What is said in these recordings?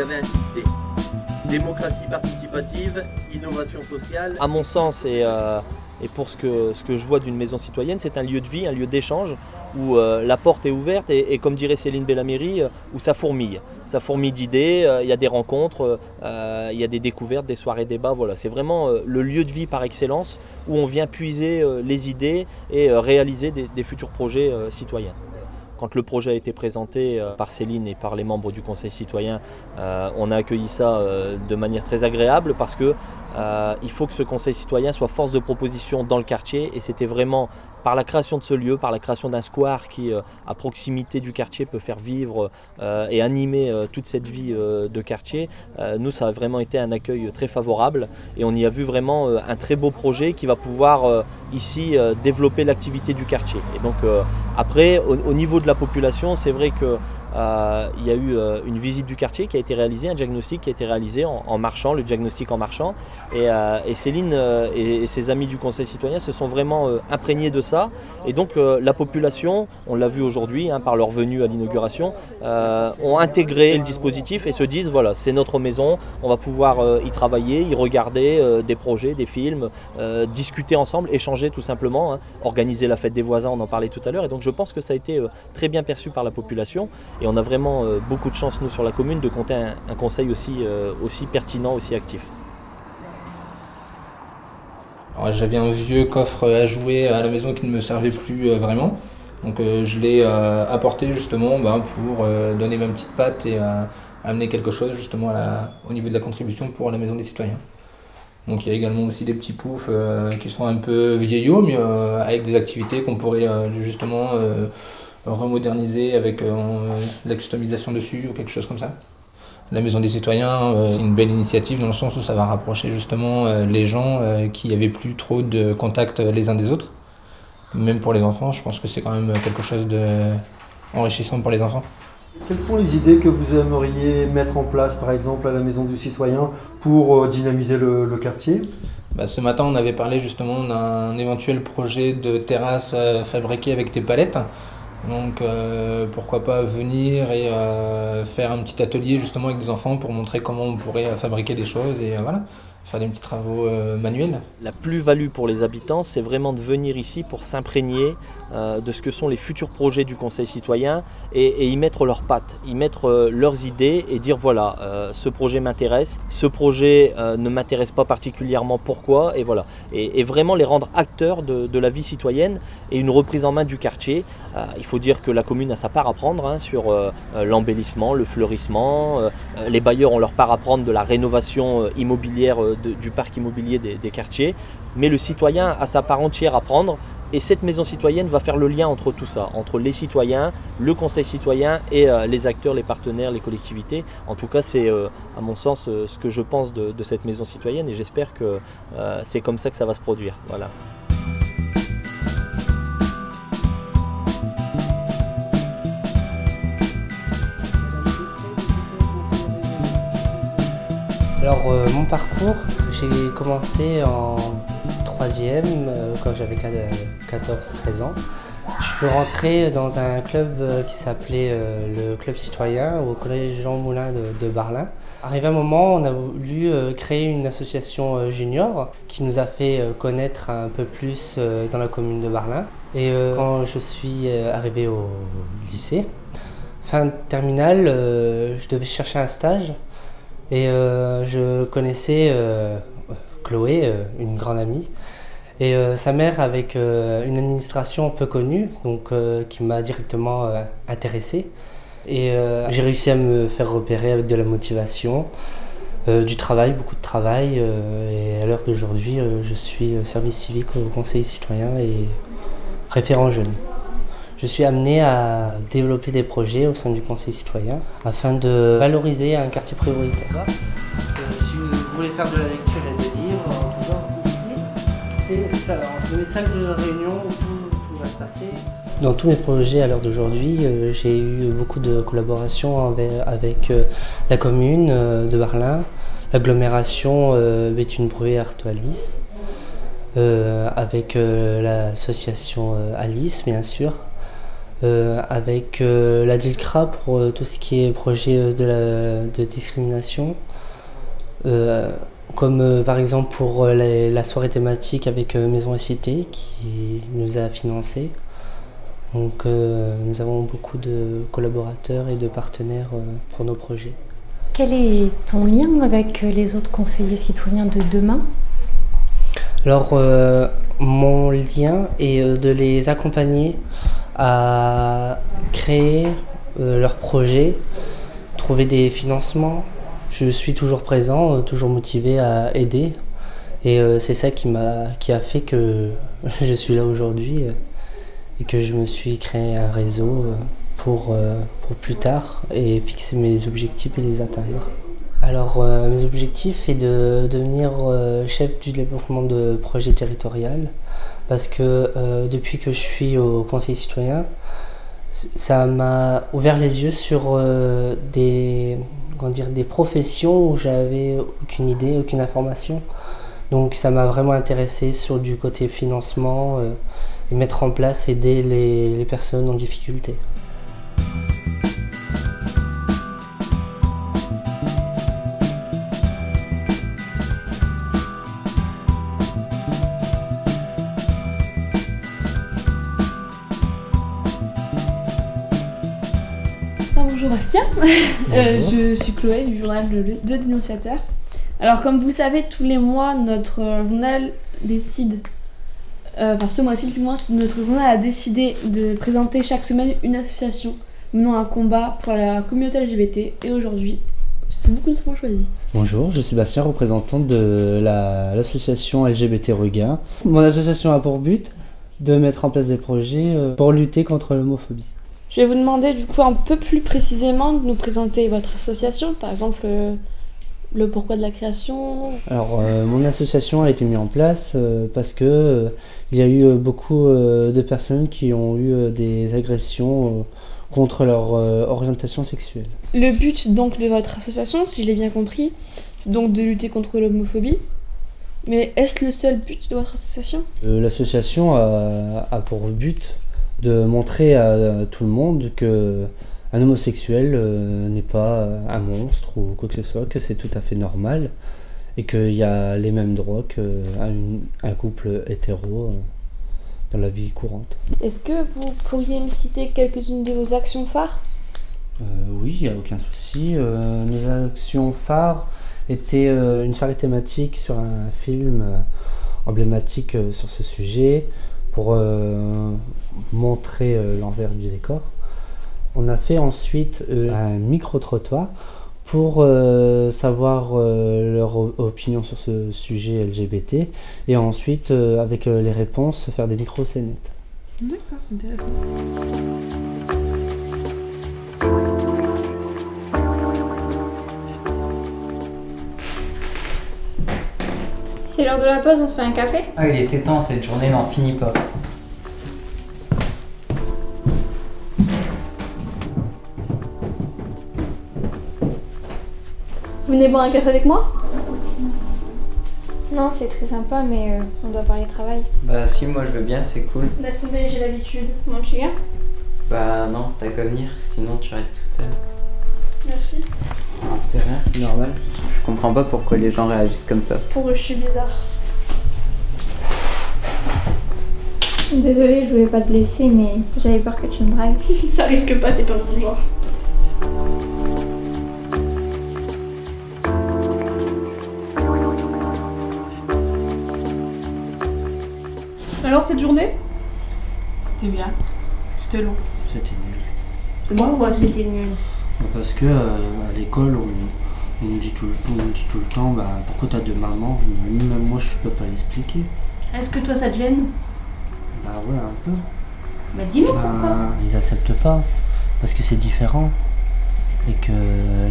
avait insisté. Démocratie participative, innovation sociale. À mon sens, et pour ce que je vois d'une maison citoyenne, c'est un lieu de vie, un lieu d'échange où la porte est ouverte et comme dirait Céline Bellamiri, où ça fourmille. Ça fourmille d'idées, il y a des rencontres, il y a des découvertes, des soirées débats. Voilà. C'est vraiment le lieu de vie par excellence où on vient puiser les idées et réaliser des futurs projets citoyens. Quand le projet a été présenté par Céline et par les membres du Conseil citoyen, on a accueilli ça de manière très agréable parce que il faut que ce Conseil citoyen soit force de proposition dans le quartier et c'était vraiment par la création de ce lieu, par la création d'un square qui, à proximité du quartier, peut faire vivre et animer toute cette vie de quartier. Nous, ça a vraiment été un accueil très favorable et on y a vu vraiment un très beau projet qui va pouvoir ici développer l'activité du quartier. Et donc après, au niveau de la population, c'est vrai que il y a eu une visite du quartier qui a été réalisée, un diagnostic qui a été réalisé en marchant, le diagnostic en marchant. Et Céline et ses amis du Conseil citoyen se sont vraiment imprégnés de ça. Et donc la population, on l'a vu aujourd'hui par leur venue à l'inauguration, ont intégré le dispositif et se disent voilà, c'est notre maison, on va pouvoir y travailler, y regarder des projets, des films, discuter ensemble, échanger tout simplement, organiser la fête des voisins, on en parlait tout à l'heure. Et donc je pense que ça a été très bien perçu par la population. Et on a vraiment beaucoup de chance, nous, sur la commune, de compter un conseil aussi pertinent, aussi actif. J'avais un vieux coffre à jouer à la maison qui ne me servait plus vraiment. Donc je l'ai apporté justement pour donner ma petite patte et amener quelque chose justement au niveau de la contribution pour la maison des citoyens. Donc il y a également aussi des petits poufs qui sont un peu vieillots, mais avec des activités qu'on pourrait justement remoderniser avec la customisation dessus ou quelque chose comme ça. La Maison des Citoyens, c'est une belle initiative dans le sens où ça va rapprocher justement les gens qui n'avaient plus trop de contact les uns des autres. Même pour les enfants, je pense que c'est quand même quelque chose d'enrichissant pour les enfants. Quelles sont les idées que vous aimeriez mettre en place, par exemple, à la Maison du Citoyen pour dynamiser le quartier ? Ce matin, on avait parlé justement d'un éventuel projet de terrasse fabriquée avec des palettes. Donc pourquoi pas venir et faire un petit atelier justement avec des enfants pour montrer comment on pourrait fabriquer des choses et voilà, faire des petits travaux manuels. La plus-value pour les habitants, c'est vraiment de venir ici pour s'imprégner de ce que sont les futurs projets du Conseil citoyen et y mettre leurs pattes, y mettre leurs idées et dire voilà, ce projet m'intéresse, ce projet ne m'intéresse pas particulièrement, pourquoi, et voilà. Et vraiment les rendre acteurs de la vie citoyenne et une reprise en main du quartier. Il faut dire que la commune a sa part à prendre sur l'embellissement, le fleurissement. Les bailleurs ont leur part à prendre de la rénovation immobilière du parc immobilier des quartiers. Mais le citoyen a sa part entière à prendre. Et cette maison citoyenne va faire le lien entre tout ça, entre les citoyens, le conseil citoyen et les acteurs, les partenaires, les collectivités. En tout cas, c'est à mon sens ce que je pense de cette maison citoyenne et j'espère que c'est comme ça que ça va se produire. Voilà. Alors mon parcours, j'ai commencé en 3e quand j'avais 14-13 ans. Je suis rentré dans un club qui s'appelait le Club Citoyen au collège Jean Moulin de Barlin. Arrivé un moment, on a voulu créer une association junior qui nous a fait connaître un peu plus dans la commune de Barlin. Et quand je suis arrivé au lycée, fin de terminale, je devais chercher un stage. Et je connaissais Chloé, une grande amie, et sa mère avec une administration peu connue, donc qui m'a directement intéressé. Et j'ai réussi à me faire repérer avec de la motivation, du travail, beaucoup de travail. Et à l'heure d'aujourd'hui, je suis service civique au Conseil citoyen et référent jeune. Je suis amené à développer des projets au sein du Conseil citoyen afin de valoriser un quartier prioritaire. Si vous voulez faire de la lecture et des livres, en tout genre, ici, c'est une salle de réunion où tout va se passer. Dans tous mes projets à l'heure d'aujourd'hui, j'ai eu beaucoup de collaborations avec la commune de Barlin, l'agglomération Béthune-Bruay-Artois-Lys, avec l'association Alice, bien sûr. avec la DILCRA pour tout ce qui est projet de discrimination, comme par exemple pour la soirée thématique avec Maison et Cité qui nous a financé. Donc nous avons beaucoup de collaborateurs et de partenaires pour nos projets. Quel est ton lien avec les autres conseillers citoyens de demain? Alors mon lien est de les accompagner à créer leurs projets, trouver des financements. Je suis toujours présent, toujours motivé à aider. Et c'est ça qui a fait que je suis là aujourd'hui et que je me suis créé un réseau pour plus tard et fixer mes objectifs et les atteindre. Alors mes objectifs est de devenir chef du développement de projet territorial parce que depuis que je suis au Conseil citoyen, ça m'a ouvert les yeux sur des professions où j'avais aucune idée, aucune information. Donc ça m'a vraiment intéressé sur du côté financement et mettre en place, aider les personnes en difficulté. Bonjour Bastien, je suis Chloé du journal Le Dénonciateur. Alors comme vous le savez, tous les mois notre journal décide, ce mois-ci du moins, notre journal a décidé de présenter chaque semaine une association menant un combat pour la communauté LGBT et aujourd'hui, c'est vous que nous avons choisi. Bonjour, je suis Bastien, représentant de l'association LGBT Regard. Mon association a pour but de mettre en place des projets pour lutter contre l'homophobie. Je vais vous demander du coup un peu plus précisément de nous présenter votre association, par exemple le pourquoi de la création. Alors mon association a été mise en place parce que il y a eu beaucoup de personnes qui ont eu des agressions contre leur orientation sexuelle. Le but donc de votre association, si je l'ai bien compris, c'est donc de lutter contre l'homophobie. Mais est-ce le seul but de votre association? L'association a pour but de montrer à tout le monde que un homosexuel n'est pas un monstre ou quoi que ce soit, que c'est tout à fait normal et qu'il y a les mêmes droits qu'un couple hétéro dans la vie courante. Est-ce que vous pourriez me citer quelques-unes de vos actions phares? Oui, il n'y a aucun souci. Nos actions phares étaient une soirée thématique sur un film emblématique sur ce sujet pour montrer l'envers du décor. On a fait ensuite un micro-trottoir pour savoir leur opinion sur ce sujet LGBT et ensuite avec les réponses faire des micro-scénettes. D'accord, c'est intéressant. C'est l'heure de la pause, on se fait un café? Ah, il était temps, cette journée n'en finit pas. Vous venez boire un café avec moi? Non, c'est très sympa, mais on doit parler travail. Bah si, moi je veux bien, c'est cool. Laisse tomber, j'ai l'habitude. Bon, tu viens? Bah non, t'as qu'à venir, sinon tu restes toute seule. Merci. De rien, c'est normal. Je comprends pas pourquoi les gens réagissent comme ça. Pour eux, je suis bizarre. Désolée, je voulais pas te blesser, mais j'avais peur que tu me dragues. Ça risque pas, t'es pas mon genre. Alors cette journée? C'était bien. C'était long. C'était nul. Pourquoi c'était nul? Parce que à l'école, on me dit tout le temps, bah, pourquoi t'as deux mamans? Même moi, je peux pas l'expliquer. Est-ce que toi, ça te gêne? Bah ouais, un peu. Bah dis-nous pourquoi. Ils acceptent pas, parce que c'est différent. Et que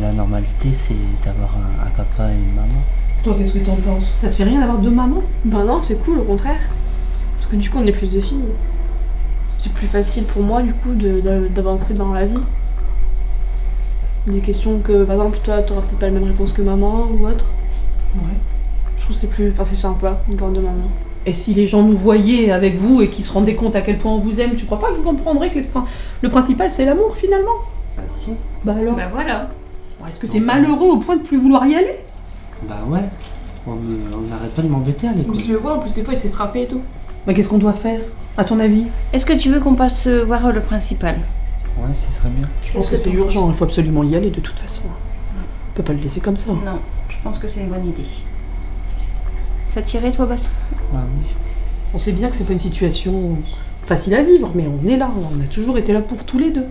la normalité, c'est d'avoir un papa et une maman. Toi, qu'est-ce que t'en penses? Ça te fait rien d'avoir deux mamans? Ben non, c'est cool, au contraire. Parce que du coup, on est plus de filles. C'est plus facile pour moi, du coup, d'avancer dans la vie. Des questions que, par exemple, toi, t'auras peut-être pas la même réponse que maman ou autre. Ouais. Je trouve que c'est plus... Enfin, c'est sympa, d'avoir deux mamans. Et si les gens nous voyaient avec vous et qu'ils se rendaient compte à quel point on vous aime, tu crois pas qu'ils comprendraient que le principal c'est l'amour finalement? Bah si. Bah alors? Bah voilà. Est-ce que t'es malheureux au point de plus vouloir y aller? Bah ouais. On n'arrête pas de m'embêter à l'école. Je le vois, en plus des fois il s'est frappé et tout. Mais qu'est-ce qu'on doit faire, à ton avis? Est-ce que tu veux qu'on passe voir le principal? Ouais, ce serait bien. Je pense que c'est urgent, il faut absolument y aller de toute façon. On peut pas le laisser comme ça. Non, je pense que c'est une bonne idée. Ça t'irait toi, Bastien? Bah oui. On sait bien que c'est pas une situation facile à vivre, mais on est là, on a toujours été là pour tous les deux.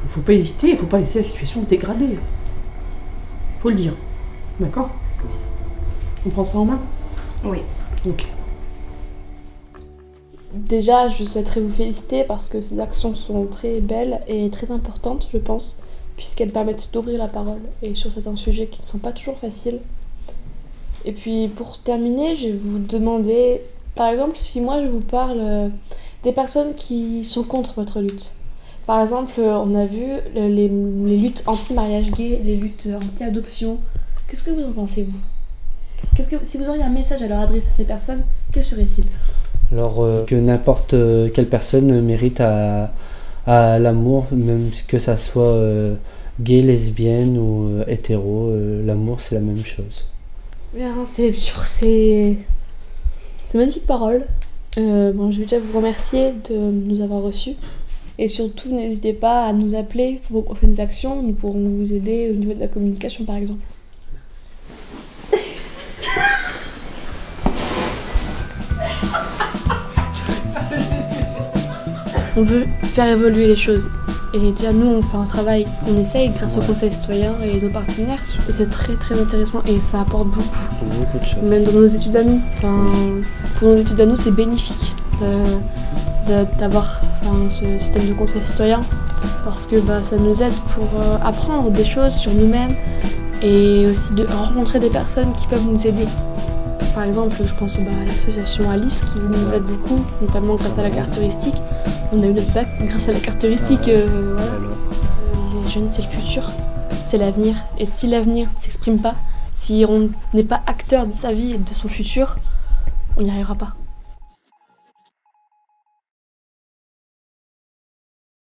Il faut pas hésiter, il faut pas laisser la situation se dégrader. Faut le dire. D'accord? On prend ça en main? Oui. Ok. Déjà, je souhaiterais vous féliciter parce que ces actions sont très belles et très importantes, je pense, puisqu'elles permettent d'ouvrir la parole et sur certains sujets qui ne sont pas toujours faciles. Et puis pour terminer, je vais vous demander, par exemple, si moi je vous parle des personnes qui sont contre votre lutte. Par exemple, on a vu les luttes anti-mariage gay, les luttes anti-adoption. Qu'est-ce que vous en pensez, vous? Si vous auriez un message à leur adresser à ces personnes, quel serait-il? Alors que n'importe quelle personne mérite à l'amour, même que ça soit gay, lesbienne ou hétéro, l'amour c'est la même chose. Bien, c'est magnifique parole. Bon, je vais déjà vous remercier de nous avoir reçus. Et surtout, n'hésitez pas à nous appeler pour vos prochaines actions. Nous pourrons vous aider au niveau de la communication, par exemple. On veut faire évoluer les choses. Et déjà, nous, on fait un travail qu'on essaye grâce au Conseil citoyen et nos partenaires. Et c'est très très intéressant et ça apporte beaucoup. Beaucoup de choses. Même dans nos études à nous. Enfin, pour nos études à nous, c'est bénéfique d'avoir ce système de Conseil citoyen. Parce que ça nous aide pour apprendre des choses sur nous-mêmes et aussi de rencontrer des personnes qui peuvent nous aider. Par exemple, je pense à l'association Alice qui nous aide beaucoup, notamment grâce à la carte touristique. On a eu notre bac grâce à la carte touristique. Voilà. Les jeunes, c'est le futur, c'est l'avenir. Et si l'avenir ne s'exprime pas, si on n'est pas acteur de sa vie et de son futur, on n'y arrivera pas.